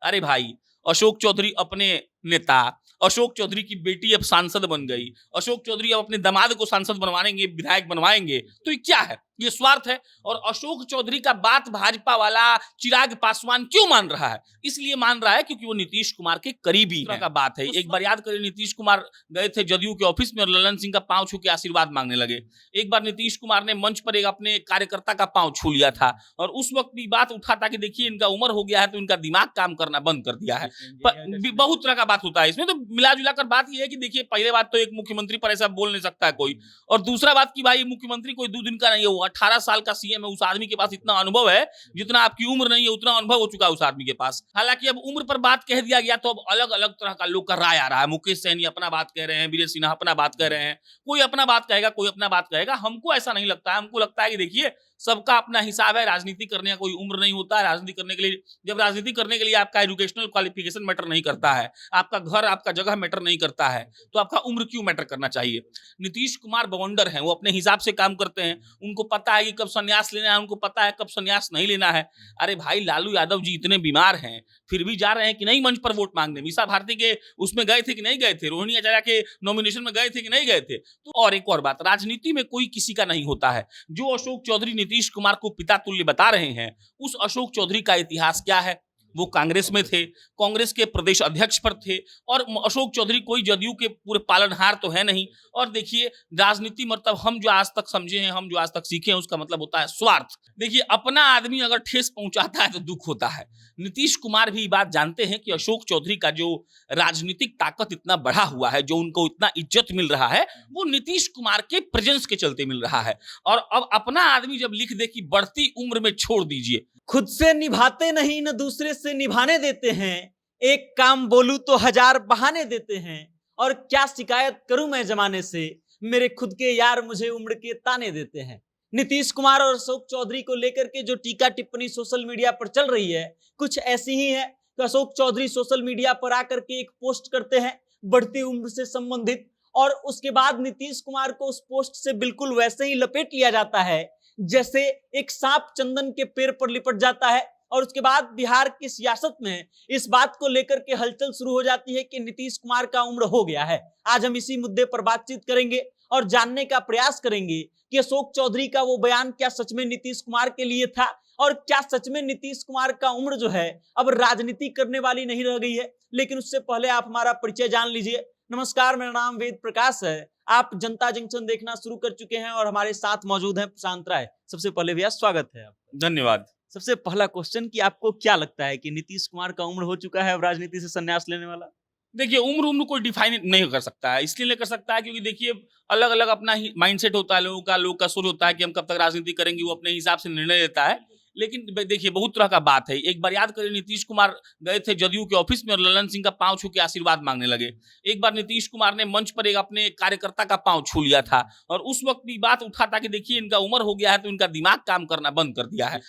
अरे भाई, अशोक चौधरी अपने नेता, अशोक चौधरी की बेटी अब सांसद बन गई, अशोक चौधरी अब अपने दामाद को सांसद बनवाएंगे, विधायक बनवाएंगे, तो ये क्या है? ये स्वार्थ है। और अशोक चौधरी का बात भाजपा वाला चिराग पासवान क्यों मान रहा है? इसलिए मान रहा है क्योंकि वो नीतीश कुमार के करीबी है। का बात है, एक बार याद करें, नीतीश कुमार गए थे जदयू के ऑफिस में और ललन सिंह का पांव छू के आशीर्वाद मांगने लगे। एक बार नीतीश कुमार ने मंच पर एक अपने कार्यकर्ता का पांव छू लिया था और उस वक्त भी बात उठा था कि देखिए इनका उम्र हो गया है तो इनका दिमाग काम करना बंद कर दिया है। बहुत तरह का बात होता है इसमें, तो मिला जुला कर बात यह है कि देखिए पहले बात तो एक मुख्यमंत्री पर ऐसा बोल नहीं सकता है कोई, और दूसरा बात कि भाई मुख्यमंत्री कोई 2 दिन का नहीं है, वो 18 साल का सीएम है। उस आदमी के पास इतना अनुभव है, जितना आपकी उम्र नहीं है उतना अनुभव हो चुका है उस आदमी के पास। हालांकि अब उम्र पर बात कह दिया गया तो अब अलग अलग तरह का लोग का राय आ रहा है। मुकेश सहनी अपना बात कह रहे हैं, विजय सिन्हा अपना बात कह रहे हैं, कोई अपना बात कहेगा, कोई अपना बात कहेगा। हमको ऐसा नहीं लगता है, हमको लगता है कि देखिए सबका अपना हिसाब है। राजनीति करने का कोई उम्र नहीं होता है। राजनीति करने के लिए, जब राजनीति करने के लिए आपका एजुकेशनल क्वालिफिकेशन मैटर नहीं करता है, आपका घर आपका जगह मैटर नहीं करता है, तो आपका उम्र क्यों मैटर करना चाहिए? नीतीश कुमार बवंडर हैं, वो अपने हिसाब से काम करते हैं। उनको पता है कि कब संन्यास लेना है, उनको पता है कब संन्यास नहीं लेना है। अरे भाई, लालू यादव जी इतने बीमार हैं फिर भी जा रहे हैं कि नहीं मंच पर वोट मांगने? मीसा भारती के उसमें गए थे कि नहीं गए थे? रोहिणी आचार्य के नॉमिनेशन में गए थे कि नहीं गए थे? तो और एक और बात, राजनीति में कोई किसी का नहीं होता है। जो अशोक चौधरी नीतीश कुमार को पिता तुल्य बता रहे हैं, उस अशोक चौधरी का इतिहास क्या है? वो कांग्रेस में थे, कांग्रेस के प्रदेश अध्यक्ष पर थे, और अशोक चौधरी कोई जदयू के पूरे पालनहार तो है नहीं। और देखिए राजनीति मतलब हम जो आज तक समझे हैं, हम जो आज तक सीखे हैं, उसका मतलब होता है स्वार्थ। देखिए अपना आदमी अगर ठेस पहुंचाता है तो दुख होता है। नीतीश कुमार भी बात जानते हैं कि अशोक चौधरी का जो राजनीतिक ताकत इतना बढ़ा हुआ है, जो उनको इतना इज्जत मिल रहा है, वो नीतीश कुमार के प्रेजेंस के चलते मिल रहा है। और अब अपना आदमी जब लिख दे कि बढ़ती उम्र में छोड़ दीजिए, खुद से निभाते नहीं न दूसरे से निभाने देते हैं, एक काम बोलूं तो 1000 बहाने देते हैं, और क्या शिकायत करूं मैं जमाने से, मेरे खुद के यार मुझे उम्र के ताने देते हैं। नीतीश कुमार और अशोक चौधरी को लेकर के जो टीका टिप्पणी सोशल मीडिया पर चल रही है, कुछ ऐसी ही है कि अशोक चौधरी सोशल मीडिया पर आकर के एक पोस्ट करते हैं बढ़ती उम्र से संबंधित, और उसके बाद नीतीश कुमार को उस पोस्ट से बिल्कुल वैसे ही लपेट लिया जाता है जैसे एक सांप चंदन के पेड़ पर लिपट जाता है। और उसके बाद बिहार की सियासत में इस बात को लेकर के हलचल शुरू हो जाती है कि नीतीश कुमार का उम्र हो गया है। आज हम इसी मुद्दे पर बातचीत करेंगे और जानने का प्रयास करेंगे कि अशोक चौधरी का वो बयान क्या सच में नीतीश कुमार के लिए था, और क्या सच में नीतीश कुमार का उम्र जो है अब राजनीति करने वाली नहीं रह गई है। लेकिन उससे पहले आप हमारा परिचय जान लीजिए। नमस्कार, मेरा नाम वेद प्रकाश है। आप जनता जंक्शन देखना शुरू कर चुके हैं और हमारे साथ मौजूद हैं प्रशांत राय। सबसे पहले भैया स्वागत है आपका। धन्यवाद। सबसे पहला क्वेश्चन कि आपको क्या लगता है कि नीतीश कुमार का उम्र हो चुका है अब राजनीति से संन्यास लेने वाला? देखिए उम्र कोई डिफाइन नहीं कर सकता है, इसलिए नहीं कर सकता है क्योंकि देखिए अलग अलग अपना ही माइंडसेट होता है लोगों का सोच होता है कि हम कब तक राजनीति करेंगे, वो अपने हिसाब से निर्णय लेता है। लेकिन देखिए बहुत तरह का बात है। एक बार याद करें, नीतीश कुमार गए थे जदयू के ऑफिस में और ललन सिंह का पांव छू के आशीर्वाद मांगने लगे। एक बार नीतीश कुमार ने मंच पर एक अपने कार्यकर्ता का पांव छू लिया था और उस वक्त भी बात उठा था कि देखिए इनका उम्र हो गया है तो इनका दिमाग काम करना बंद कर दिया है।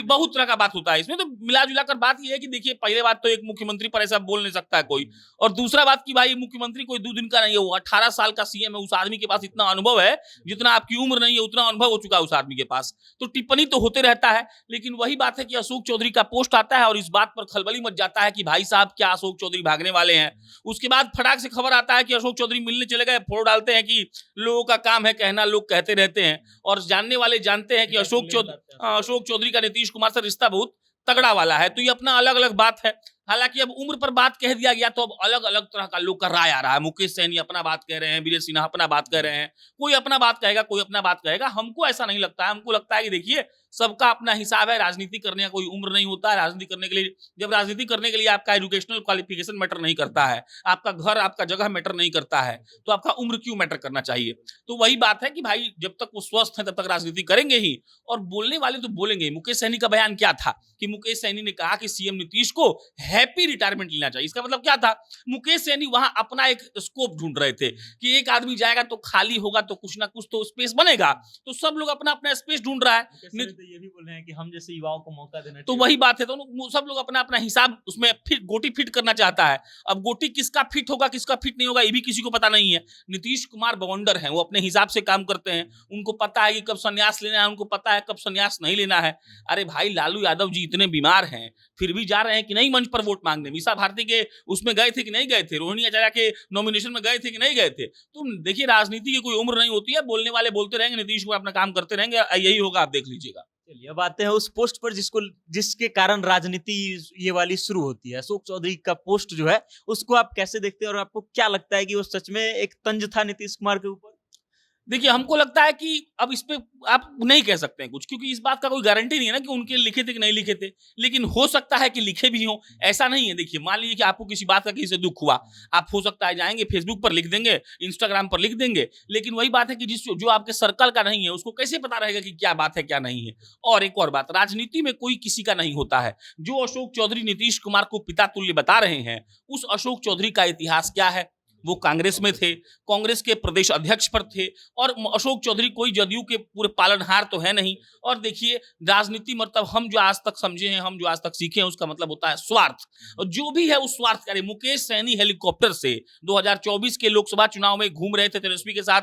बहुत तरह का बात होता है इसमें, तो मिला जुला कर बात यह है कि देखिए पहले बात तो एक मुख्यमंत्री पर ऐसा बोल नहीं सकता है कोई, और दूसरा बात कि भाई मुख्यमंत्री कोई 2 दिन का नहीं है, वो 18 साल का सीएम है। उस आदमी के पास इतना अनुभव है, जितना आपकी उम्र नहीं है उतना अनुभव हो चुका है उस आदमी के पास। तो टिप्पणी तो होते रहता है, लेकिन वही बात है कि अशोक चौधरी का पोस्ट आता है और इस बात पर खलबली मच जाता है कि भाई साहब क्या अशोक चौधरी भागने वाले हैं। उसके बाद फटाक से खबर आता है कि अशोक चौधरी मिलने चले गए। फोटो डालते हैं कि लोगों का काम है कहना, लोग कहते रहते हैं, और जानने वाले जानते हैं कि अशोक चौधरी का नीतीश कुमार से रिश्ता बहुत तगड़ा वाला है। तो ये अपना अलग अलग बात है। हालांकि अब उम्र पर बात कह दिया गया तो अब अलग अलग तरह का लोग का राय आ रहा है। मुकेश सहनी अपना बात कह रहे हैं, विजय सिन्हा अपना बात कह रहे हैं, कोई अपना बात कहेगा, कोई अपना बात कहेगा। हमको ऐसा नहीं लगता है, हमको लगता है कि देखिए सबका अपना हिसाब है। राजनीति करने का कोई उम्र नहीं होता है। राजनीति करने के लिए, जब राजनीति करने के लिए आपका एजुकेशनल क्वालिफिकेशन मैटर नहीं करता है, आपका घर आपका जगह मैटर नहीं करता है, तो आपका उम्र क्यों मैटर करना चाहिए? तो वही बात है कि भाई जब तक वो स्वस्थ है तब तक राजनीति करेंगे ही, और बोलने वाले तो बोलेंगे। मुकेश सहनी का बयान क्या था कि मुकेश सहनी ने कहा कि सीएम नीतीश को हैप्पी रिटायरमेंट लेना चाहिए। इसका मतलब क्या था? मुकेश सहनी वहां अपना एक स्कोप ढूंढ रहे थे कि एक आदमी जाएगा तो खाली होगा तो कुछ ना कुछ तो स्पेस बनेगा, तो सब लोग अपना अपना स्पेस ढूंढ रहा है। तो ये भी बोल रहे हैं कि हम जैसे युवाओं को मौका देना तो वही बात है, तो सब लोग अपना अपना हिसाब उसमें फिट गोटी फिट करना चाहता है। अब गोटी किसका फिट होगा किसका फिट नहीं होगा ये भी किसी को पता नहीं है। नीतीश कुमार बवंडर हैं, वो अपने हिसाब से काम करते हैं। उनको पता है कि कब संन्यास लेना है, उनको पता है कब संन्यास नहीं लेना है। अरे भाई, लालू यादव जी इतने बीमार हैं फिर भी जा रहे हैं कि नहीं मंच पर वोट मांगने, मीसा भारती के उसमें गए थे कि नहीं गए थे, रोहिणी आचार्य के नॉमिनेशन में गए थे कि नहीं गए थे। तो देखिए राजनीति की कोई उम्र नहीं होती है, बोलने वाले बोलते रहेंगे, नीतीश कुमार अपना काम करते रहेंगे, यही होगा, आप देख लीजिएगा। चलिए अब आते हैं उस पोस्ट पर जिसके कारण राजनीति ये वाली शुरू होती है। अशोक चौधरी का पोस्ट जो है उसको आप कैसे देखते हैं और आपको क्या लगता है कि वो सच में एक तंज था नीतीश कुमार के ऊपर? देखिए हमको लगता है कि अब इस पे आप नहीं कह सकते हैं कुछ, क्योंकि इस बात का कोई गारंटी नहीं है ना कि उनके लिखे थे कि नहीं लिखे थे, लेकिन हो सकता है कि लिखे भी हों, ऐसा नहीं है। देखिए मान लीजिए कि आपको किसी बात का किसी से दुख हुआ, आप हो सकता है जाएंगे फेसबुक पर लिख देंगे, इंस्टाग्राम पर लिख देंगे, लेकिन वही बात है कि जो आपके सर्कल का नहीं है उसको कैसे पता रहेगा कि क्या बात है क्या नहीं है। और एक और बात, राजनीति में कोई किसी का नहीं होता है। जो अशोक चौधरी नीतीश कुमार को पिता तुल्य बता रहे हैं, उस अशोक चौधरी का इतिहास क्या है? वो कांग्रेस में थे, कांग्रेस के प्रदेश अध्यक्ष पर थे, और अशोक चौधरी कोई जदयू के पूरे पालनहार तो है नहीं। और देखिए राजनीति मतलब हम जो आज तक समझे हैं, हम जो आज तक सीखे हैं, उसका मतलब होता है स्वार्थ, और जो भी है उस स्वार्थ का। मुकेश सहनी हेलीकॉप्टर से 2024 के लोकसभा चुनाव में घूम रहे थे तेजस्वी के साथ,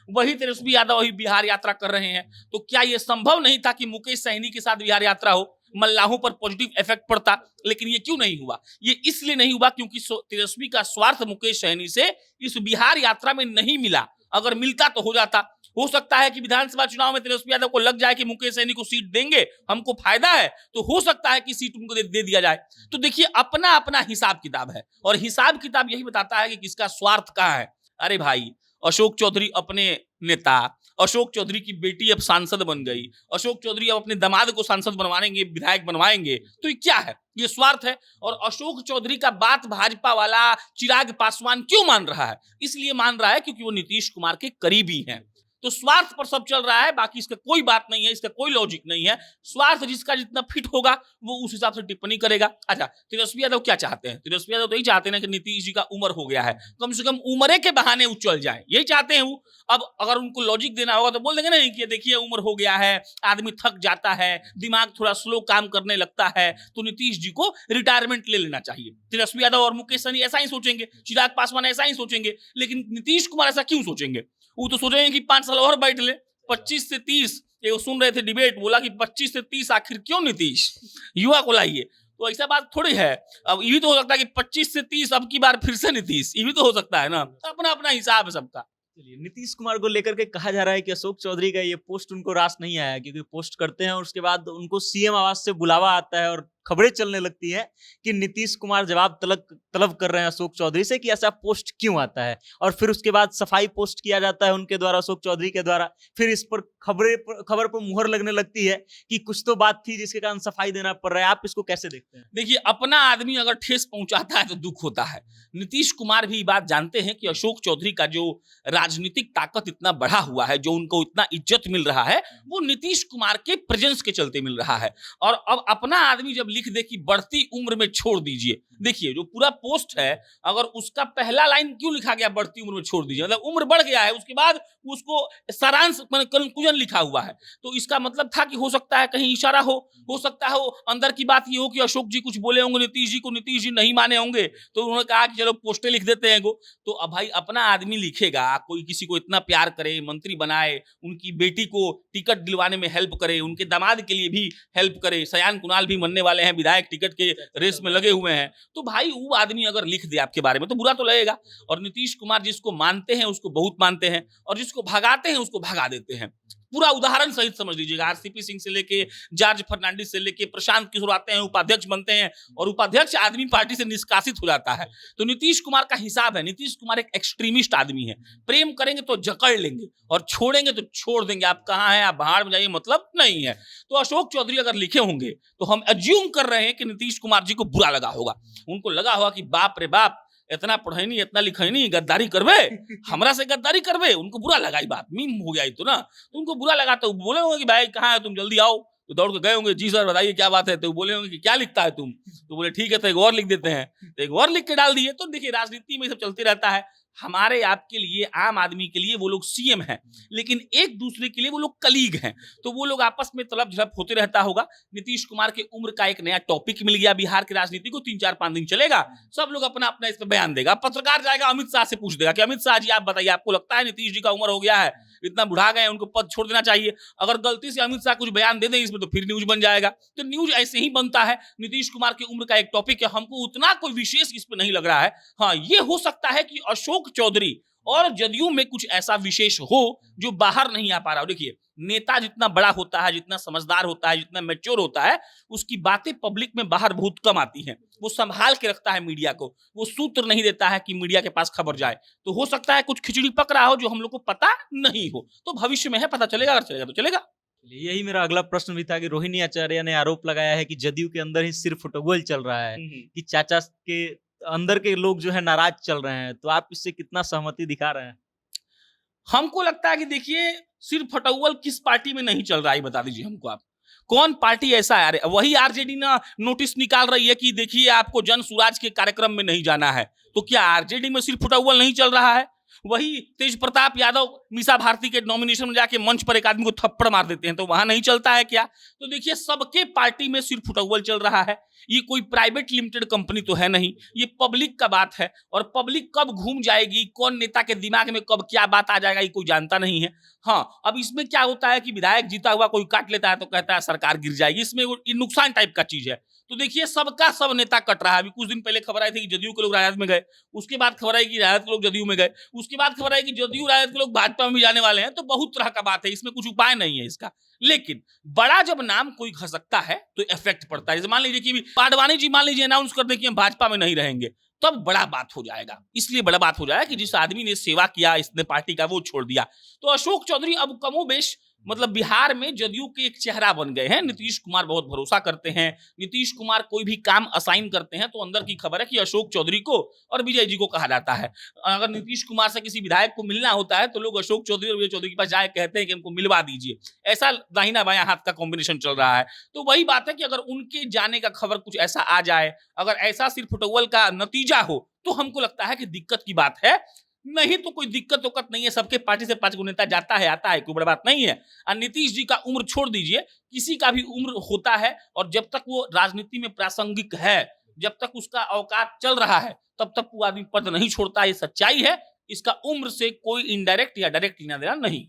वही तेजस्वी यादव वही बिहार यात्रा कर रहे हैं। तो क्या यह संभव नहीं था कि मुकेश सहनी के साथ बिहार यात्रा हो, मल्लाहों पर पॉजिटिव इफेक्ट पड़ता? लेकिन ये क्यों नहीं हुआ? ये इसलिए नहीं हुआ क्योंकि तेजस्वी का स्वार्थ मुकेश सहनी से इस बिहार यात्रा में नहीं मिला। अगर मिलता तो हो जाता। हो सकता है कि विधानसभा चुनाव में तेजस्वी यादव को लग जाए कि मुकेश सहनी को सीट देंगे, हमको फायदा है, तो हो सकता है कि सीट उनको दे दिया जाए। तो देखिए अपना अपना हिसाब किताब है, और हिसाब किताब यही बताता है कि किसका स्वार्थ कहाँ है। अरे भाई, अशोक चौधरी अपने नेता, अशोक चौधरी की बेटी अब सांसद बन गई, अशोक चौधरी अब अपने दामाद को सांसद बनवाएंगे, विधायक बनवाएंगे, तो ये क्या है? ये स्वार्थ है। और अशोक चौधरी का बात भाजपा वाला चिराग पासवान क्यों मान रहा है? इसलिए मान रहा है क्योंकि वो नीतीश कुमार के करीबी हैं। तो स्वार्थ पर सब चल रहा है, बाकी इसका कोई बात नहीं है, इसका कोई लॉजिक नहीं है। स्वार्थ जिसका जितना फिट होगा वो उस हिसाब से टिप्पणी करेगा। अच्छा, तेजस्वी यादव क्या चाहते हैं? तेजस्वी यादव तो यही चाहते हैं कि नीतीश जी का उम्र हो गया है, कम से कम उम्र के बहाने वो चल जाए, यही चाहते हैं वो। अब अगर उनको लॉजिक देना होगा तो बोल देंगे नहीं कि देखिए उम्र हो गया है, आदमी थक जाता है, दिमाग थोड़ा स्लो काम करने लगता है, तो नीतीश जी को रिटायरमेंट ले लेना चाहिए। तेजस्वी यादव और मुकेश सहनी ऐसा ही सोचेंगे, चिराग पासवान ऐसा ही सोचेंगे, लेकिन नीतीश कुमार ऐसा क्यों सोचेंगे? वो तो सोचेंगे कि 5 साल और बैठ ले, 25 से 30। ये सुन रहे थे डिबेट, बोला कि 25 से 30 आखिर क्यों नीतीश, युवा को लाइए। तो ऐसा बात थोड़ी है। अब ये भी तो हो सकता है कि 25 से 30 अब की बार फिर से नीतीश, ये भी तो हो सकता है ना। अपना अपना हिसाब है सबका। चलिए नीतीश कुमार को लेकर के कहा जा रहा है कि अशोक चौधरी का ये पोस्ट उनको रास नहीं आया, क्योंकि पोस्ट करते हैं और उसके बाद उनको सीएम आवास से बुलावा आता है और खबरें चलने लगती है कि नीतीश कुमार जवाब तलब कर रहे हैं अशोक चौधरी से कि ऐसा पोस्ट क्यों आता है। और फिर उसके बाद सफाई पोस्ट किया जाता है उनके द्वारा, अशोक चौधरी के द्वारा। फिर इस पर खबर पर मुहर लगने लगती है कि कुछ तो बात थी जिसके कारण सफाई देना पड़ रहा है। आप इसको कैसे देखते हैं? देखिए अपना आदमी अगर ठेस पहुंचाता है तो दुख होता है। नीतीश कुमार भी बात जानते हैं कि अशोक चौधरी का जो राजनीतिक ताकत इतना बढ़ा हुआ है, जो उनको इतना इज्जत मिल रहा है, वो नीतीश कुमार के प्रेजेंस के चलते मिल रहा है। और अब अपना आदमी जब लिख दे कि बढ़ती उम्र में छोड़ दीजिए, देखिए जो पूरा पोस्ट है, अगर उसका पहला लाइन क्यों लिखा गया बढ़ती उम्र में छोड़ दीजिए, मतलब उम्र बढ़ गया है, उसके बाद उसको सारांश कंक्लूजन लिखा हुआ है, तो इसका मतलब था कि हो सकता है कहीं इशारा हो सकता है अंदर की बात ये हो कि अशोक जी कुछ बोले होंगे नीतीश जी को, नीतीश जी नहीं माने होंगे, तो उन्होंने कहा कि चलो पोस्टें लिख देते हैं। तो अब भाई अपना आदमी लिखेगा, कोई किसी को इतना प्यार करे, मंत्री बनाए, उनकी बेटी को टिकट दिलवाने में हेल्प करे, उनके दामाद के लिए भी हेल्प करे, सयान कुणाल भी मनने वाले हैं, विधायक टिकट के रेस में लगे हुए हैं, तो भाई वो आदमी अगर लिख दे आपके बारे में तो बुरा तो लगेगा। और नीतीश कुमार जिसको मानते हैं उसको बहुत मानते हैं, और जिसको भगाते हैं उसको भगा देते हैं। पूरा उदाहरण सहित समझ लीजिएगा, आरसीपी सिंह से लेके जॉर्ज फर्नांडिस से लेके प्रशांत किशोर आते हैं, उपाध्यक्ष बनते हैं, और उपाध्यक्ष आदमी पार्टी से निष्कासित हो जाता है। तो नीतीश कुमार का हिसाब है, नीतीश कुमार एक एक्सट्रीमिस्ट आदमी है। प्रेम करेंगे तो जकड़ लेंगे और छोड़ेंगे तो छोड़ देंगे, आप कहाँ हैं, आप बाहर में जाइए, मतलब नहीं है। तो अशोक चौधरी अगर लिखे होंगे तो हम एज्यूम कर रहे हैं कि नीतीश कुमार जी को बुरा लगा होगा, उनको लगा होगा कि बाप रे बाप, इतना पढ़े नहीं, इतना लिखे नहीं, गद्दारी करवे, हमरा से गद्दारी करवे। उनको बुरा लगा, ये बात मीम हो गया तो ना, तो उनको बुरा लगा। तो बोले होंगे कि भाई कहाँ है तुम, जल्दी आओ। तो दौड़ के गए होंगे, जी सर बताइए क्या बात है। तो बोले होंगे कि क्या लिखता है तुम, तो बोले ठीक है तो एक और लिख देते हैं, तो एक और लिख के डाल दिए। तो देखिए राजनीति में सब चलते रहता है, हमारे आपके लिए, आम आदमी के लिए वो लोग सीएम हैं, लेकिन एक दूसरे के लिए वो लोग कलीग हैं। तो वो लोग आपस में तलब झड़प होते रहता होगा। नीतीश कुमार के उम्र का एक नया टॉपिक मिल गया बिहार की राजनीति को, 3-4-5 दिन चलेगा, सब लोग अपना अपना इस पर बयान देगा। पत्रकार जाएगा अमित शाह से पूछ देगा कि अमित शाह जी आप बताइए, आपको लगता है नीतीश जी का उम्र हो गया है, इतना बुढ़ा गए, उनको पद छोड़ देना चाहिए? अगर गलती से अमित शाह कुछ बयान दे दें इसमें तो फिर न्यूज बन जाएगा। तो न्यूज ऐसे ही बनता है। नीतीश कुमार की उम्र का एक टॉपिक है, हमको उतना कोई विशेष इस पर नहीं लग रहा है। हाँ, ये हो सकता है कि अशोक चौधरी और जदयू में कुछ ऐसा विशेष हो जो बाहर नहीं आ पा रहा हो। देखिए, नेता जितना बड़ा होता है, जितना समझदार होता है, जितना मैच्योर होता है, उसकी बातें पब्लिक में बाहर बहुत कम आती हैं। वो संभाल के रखता है मीडिया को, वो सूत्र नहीं देता है कि मीडिया के पास खबर जाए। तो हो सकता है कुछ खिचड़ी पक रहा हो जो हम लोग को पता नहीं हो, तो भविष्य में है, पता चलेगा, अगर चलेगा तो चलेगा। यही मेरा अगला प्रश्न भी था कि रोहिणी आचार्य ने आरोप लगाया है कि जदयू के अंदर ही सिर्फ फुटबॉल चल रहा है, कि चाचा के अंदर के लोग जो है नाराज चल रहे हैं, तो आप इससे कितना सहमति दिखा रहे हैं? हमको लगता है कि देखिए, सिर्फ फटौवल किस पार्टी में नहीं चल रहा है, बता दीजिए हमको आप। कौन पार्टी ऐसा है? अरे वही आरजेडी ना नोटिस निकाल रही है कि देखिए आपको जन सुराज के कार्यक्रम में नहीं जाना है। तो क्या आरजेडी में सिर्फ फटौवल नहीं चल रहा है? वही तेज प्रताप यादव मीसा भारती के नॉमिनेशन में जाके मंच पर एक आदमी को थप्पड़ मार देते हैं, तो वहां नहीं चलता है क्या? तो देखिए, सबके पार्टी में सिर्फ फुटबॉल चल रहा है। ये कोई प्राइवेट लिमिटेड कंपनी तो है नहीं, ये पब्लिक का बात है। और पब्लिक कब घूम जाएगी, कौन नेता के दिमाग में कब क्या बात आ जाएगा, ये कोई जानता नहीं है। हाँ, अब इसमें क्या होता है कि विधायक जीता हुआ कोई काट लेता है तो कहता है सरकार गिर जाएगी, इसमें ये नुकसान टाइप का चीज है। तो देखिए, सबका सब नेता कट रहा है। अभी कुछ दिन पहले खबर आई थी कि जदयू के लोग राजद में गए, उसके बाद खबर आई कि राजद के लोग जदयू में गए, उसके बाद खबर आई कि जदयू राजद के लोग भाजपा में भी जाने वाले हैं। तो बहुत तरह का बात है, इसमें कुछ उपाय नहीं है इसका। लेकिन बड़ा जब नाम कोई खसकता है तो इफेक्ट पड़ता है। जैसे मान लीजिए कि पाडवाणी जी मान लीजिए अनाउंस कर दे कि हम भाजपा में नहीं रहेंगे, तब बड़ा बात हो जाएगा। इसलिए बड़ा बात हो जाएगा कि जिस आदमी ने सेवा किया इसने पार्टी का, वो छोड़ दिया। तो अशोक चौधरी अब कमोबेश मतलब बिहार में जदयू के एक चेहरा बन गए हैं। नीतीश कुमार बहुत भरोसा करते हैं, नीतीश कुमार कोई भी काम असाइन करते हैं तो अंदर की खबर है कि अशोक चौधरी को और विजय जी को कहा जाता है। अगर नीतीश कुमार से किसी विधायक को मिलना होता है तो लोग अशोक चौधरी और विजय चौधरी के पास जाए कहते हैं कि हमको मिलवा दीजिए। ऐसा दाहिना बायां हाथ का कॉम्बिनेशन चल रहा है। तो वही बात है कि अगर उनके जाने का खबर कुछ ऐसा आ जाए, अगर ऐसा सिर्फ फुटबॉल का नतीजा हो, तो हमको लगता है कि दिक्कत की बात है। नहीं तो कोई दिक्कत वक्कत नहीं है, सबके पार्टी से 5 गो नेता जाता है आता है, कोई बड़ी बात नहीं है। और नीतीश जी का उम्र छोड़ दीजिए, किसी का भी उम्र होता है, और जब तक वो राजनीति में प्रासंगिक है, जब तक उसका औकात चल रहा है, तब तक वो आदमी पद नहीं छोड़ता। ये सच्चाई है। इसका उम्र से कोई इनडायरेक्ट या डायरेक्ट लेना देना नहीं।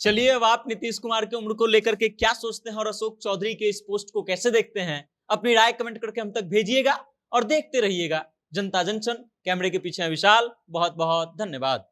चलिए, अब आप नीतीश कुमार की उम्र को लेकर के क्या सोचते हैं और अशोक चौधरी के इस पोस्ट को कैसे देखते हैं, अपनी राय कमेंट करके हम तक भेजिएगा और देखते रहिएगा जनता जंक्शन। कैमरे के पीछे है विशाल। बहुत बहुत धन्यवाद।